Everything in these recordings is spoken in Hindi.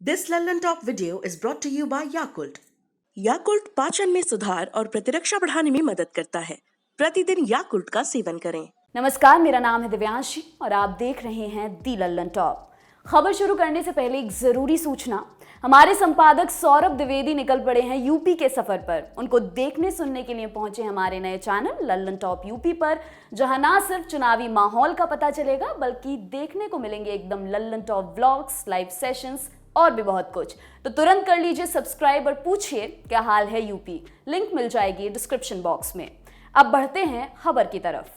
This London Talk video is brought to you by Yakult. Yakult पाचन में सुधार और प्रतिरक्षा बढ़ाने में मदद करता है। प्रतिदिन याकुल्ट का सेवन करें। नमस्कार, मेरा नाम है दिव्यांशी और आप देख रहे हैं दी लल्लन टॉप। खबर शुरू करने से पहले एक जरूरी सूचना। हमारे संपादक सौरभ द्विवेदी निकल पड़े हैं यूपी के सफर पर। उनको देखने सुनने के लिए पहुंचे हमारे नए चैनल लल्लन टॉप यूपी पर, जहां ना सिर्फ चुनावी माहौल का पता चलेगा बल्कि देखने को मिलेंगे एकदम Lallan top vlogs, live sessions और भी बहुत कुछ। तो तुरंत कर लीजिए सब्सक्राइब और पूछिए क्या हाल है यूपी। लिंक मिल जाएगी डिस्क्रिप्शन बॉक्स में। अब बढ़ते हैं खबर की तरफ।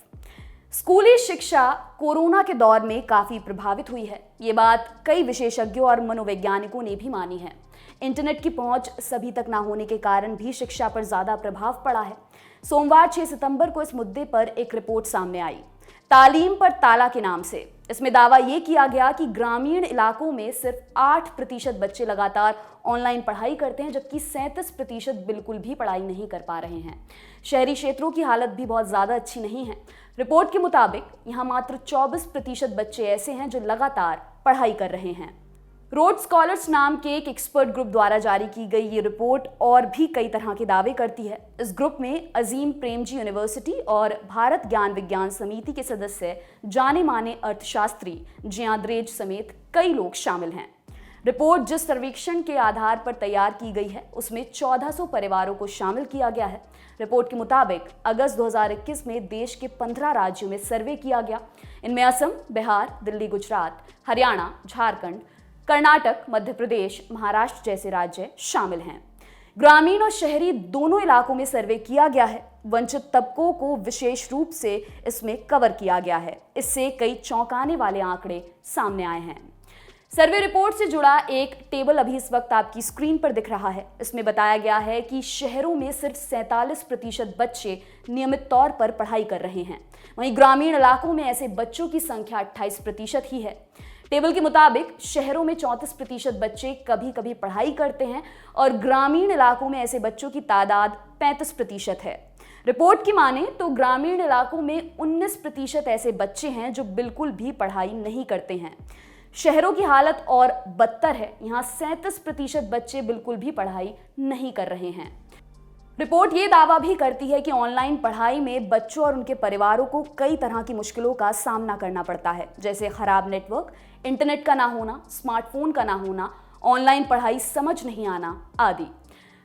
स्कूली शिक्षा कोरोना के दौर में काफी प्रभावित हुई है। ये बात कई विशेषज्ञों और मनोवैज्ञानिकों ने भी मानी है। इंटरनेट की पहुंच सभी तक ना होने के कारण भी शिक्षा पर ज्यादा प्रभाव पड़ा है। सोमवार 6 सितंबर को इस मुद्दे पर एक रिपोर्ट सामने आई, तालीम पर ताला के नाम से। इसमें दावा यह किया गया कि ग्रामीण इलाकों में सिर्फ 8% बच्चे लगातार ऑनलाइन पढ़ाई करते हैं, जबकि 37% बिल्कुल भी पढ़ाई नहीं कर पा रहे हैं। शहरी क्षेत्रों की हालत भी बहुत ज़्यादा अच्छी नहीं है। रिपोर्ट के मुताबिक यहाँ मात्र 24% बच्चे ऐसे हैं जो लगातार पढ़ाई कर रहे हैं। रोड स्कॉलर्स नाम के एक एक्सपर्ट ग्रुप द्वारा जारी की गई ये रिपोर्ट और भी कई तरह के दावे करती है। इस ग्रुप में अजीम प्रेमजी यूनिवर्सिटी और भारत ज्ञान विज्ञान समिति के सदस्य, जाने माने अर्थशास्त्री जियाद्रेज समेत कई लोग शामिल हैं। रिपोर्ट जिस सर्वेक्षण के आधार पर तैयार की गई है उसमें 1400 परिवारों को शामिल किया गया है। रिपोर्ट के मुताबिक अगस्त 2021 में देश के 15 राज्यों में सर्वे किया गया। इनमें असम, बिहार, दिल्ली, गुजरात, हरियाणा, झारखंड, कर्नाटक, मध्य प्रदेश, महाराष्ट्र जैसे राज्य शामिल हैं। ग्रामीण और शहरी दोनों इलाकों में सर्वे किया गया है। वंचित तबकों को विशेष रूप से इसमें कवर किया गया है। इससे कई चौंकाने वाले आंकड़े सामने आए हैं। सर्वे रिपोर्ट से जुड़ा एक टेबल अभी इस वक्त आपकी स्क्रीन पर दिख रहा है। इसमें बताया गया है कि शहरों में सिर्फ 47% बच्चे नियमित तौर पर पढ़ाई कर रहे हैं। वहीं ग्रामीण इलाकों में ऐसे बच्चों की संख्या 28% ही है। टेबल के मुताबिक शहरों में 34% बच्चे कभी कभी पढ़ाई करते हैं और ग्रामीण इलाकों में ऐसे बच्चों की तादाद 35% है। रिपोर्ट की माने तो ग्रामीण इलाकों में 19% ऐसे बच्चे हैं जो बिल्कुल भी पढ़ाई नहीं करते हैं। शहरों की हालत और बदतर है। यहाँ 37% बच्चे बिल्कुल भी पढ़ाई नहीं कर रहे हैं। रिपोर्ट ये दावा भी करती है कि ऑनलाइन पढ़ाई में बच्चों और उनके परिवारों को कई तरह की मुश्किलों का सामना करना पड़ता है, जैसे खराब नेटवर्क, इंटरनेट का ना होना, स्मार्टफोन का ना होना, ऑनलाइन पढ़ाई समझ नहीं आना आदि।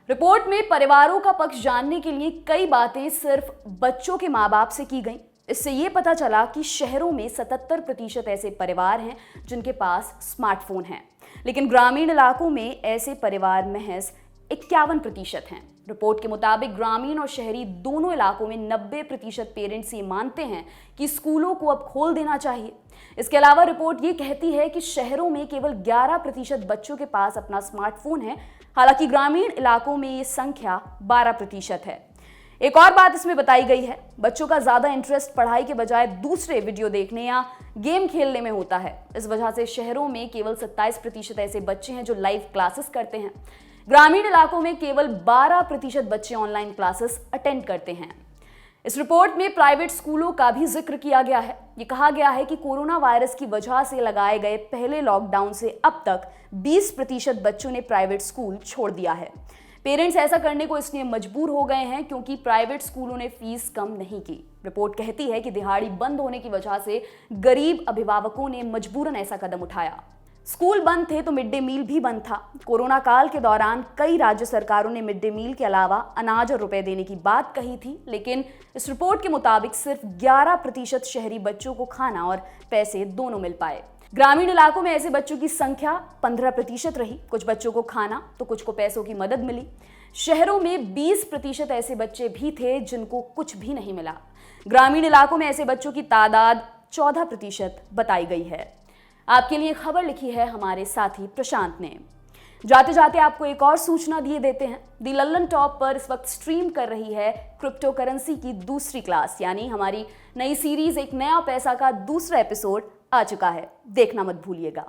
रिपोर्ट में परिवारों का पक्ष जानने के लिए कई बातें सिर्फ बच्चों के माँ बाप से की गई। इससे ये पता चला कि शहरों में 77% ऐसे परिवार हैं जिनके पास स्मार्टफोन है, लेकिन ग्रामीण इलाकों में ऐसे परिवार महज 51% हैं। रिपोर्ट के मुताबिक ग्रामीण और शहरी दोनों इलाकों में 90% पेरेंट्स ये मानते हैं कि स्कूलों को अब खोल देना चाहिए। इसके अलावा रिपोर्ट ये कहती है कि शहरों में केवल 11% बच्चों के पास अपना स्मार्टफोन है, हालांकि ग्रामीण इलाकों में ये संख्या 12% है। एक और बात इसमें बताई गई है, बच्चों का ज्यादा इंटरेस्ट पढ़ाई के बजाय दूसरे वीडियो देखने या गेम खेलने में होता है। इस वजह से शहरों में केवल 27% ऐसे बच्चे हैं जो लाइव क्लासेस करते हैं। ग्रामीण इलाकों में केवल 12% बच्चे ऑनलाइन क्लासेस अटेंड करते हैं। इस रिपोर्ट में प्राइवेट स्कूलों का भी जिक्र किया गया है। ये कहा गया है कि कोरोना वायरस की वजह से लगाए गए पहले लॉकडाउन से अब तक 20% बच्चों ने प्राइवेट स्कूल छोड़ दिया है। पेरेंट्स ऐसा करने को इसलिए मजबूर हो गए हैं क्योंकि प्राइवेट स्कूलों ने फीस कम नहीं की। रिपोर्ट कहती है कि दिहाड़ी बंद होने की वजह से गरीब अभिभावकों ने मजबूरन ऐसा कदम उठाया। स्कूल बंद थे तो मिड डे मील भी बंद था। कोरोना काल के दौरान कई राज्य सरकारों ने मिड डे मील के अलावा अनाज और रुपए देने की बात कही थी, लेकिन इस रिपोर्ट के मुताबिक सिर्फ 11% शहरी बच्चों को खाना और पैसे दोनों मिल पाए। ग्रामीण इलाकों में ऐसे बच्चों की संख्या 15% रही। कुछ बच्चों को खाना तो कुछ को पैसों की मदद मिली। शहरों में 20% ऐसे बच्चे भी थे जिनको कुछ भी नहीं मिला। ग्रामीण इलाकों में ऐसे बच्चों की तादाद 14% बताई गई है। आपके लिए खबर लिखी है हमारे साथी प्रशांत ने। जाते जाते आपको एक और सूचना दिए देते हैं। दी लल्लन टॉप पर इस वक्त स्ट्रीम कर रही है क्रिप्टो करेंसी की दूसरी क्लास, यानी हमारी नई सीरीज एक नया पैसा का दूसरा एपिसोड आ चुका है। देखना मत भूलिएगा।